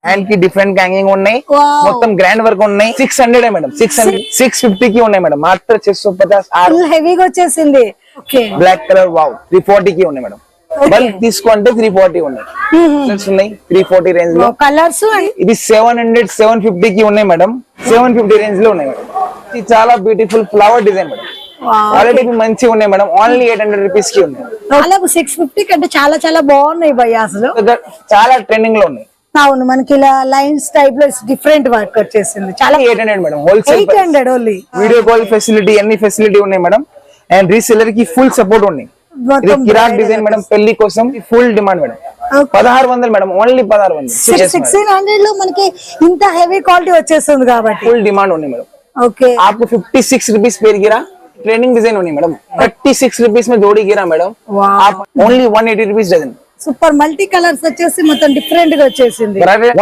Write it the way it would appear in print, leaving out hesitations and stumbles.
Hand కి different hanging ఉన్నాయి, మొత్తం గ్రాండ్ వర్క్ ఉన్నాయి. 600 మేడం, 650 కి ఉన్నాయి మేడం. మాత్రం 650 హెవీగా వచ్చేసింది. బ్లాక్ కలర్ వావ్ 340 కి ఉన్నాయి మేడం. బల్క్ తీసుకుంటే 340 ఉన్నాయి. కలర్స్ ఉన్నాయి 340 రేంజ్ లో. కలర్స్ ఇది 700 750 కి ఉన్నాయి మేడం. 750 రేంజ్ లో ఉన్నాయి మేడం. ఇది చాలా beautiful flower design madam. Quality మంచిగా ఉన్నాయి మేడం. ఓన్లీ 800 రూపీస్ కి ఉన్నాయి. 650 కంటే చాలా చాలా బాగున్నాయి భయ్య. అసలు చాలా ట్రెండింగ్ లో ఉన్నాయి. అవును, మనకి ఇలా లైన్స్ టైప్ లో డిఫరెంట్ వర్క్ వచ్చేసింది. చాలా 800 madam. Wholesale 800 only. Video call facility అన్ని ఫెసిలిటీ ఉన్నాయి మేడం. అండ్ రీసెలర్ కి ఫుల్ సపోర్ట్ ఉన్నాయి. ఇది కిరాక్ డిజైన్ మేడం. పెళ్లి కోసం full demand madam. 1600 madam. Only 1600. 1600 లో మనకి ఇంత హెవీ క్వాలిటీ వచ్చేస్తుంది కాబట్టి ఫుల్ డిమాండ్ ఉంది మేడం. ఓకే, आपको 56 रुपीज पेर गिरा. ट्रेनिंग डिजाइन होनी मैडम. 36 रुपीज में जोड़ी गिरा मैडम. आप only 180 rupees dozen. Super multi colours వచ్చేసి మొత్తం డిఫరెంట్ గా వచ్చేసింది.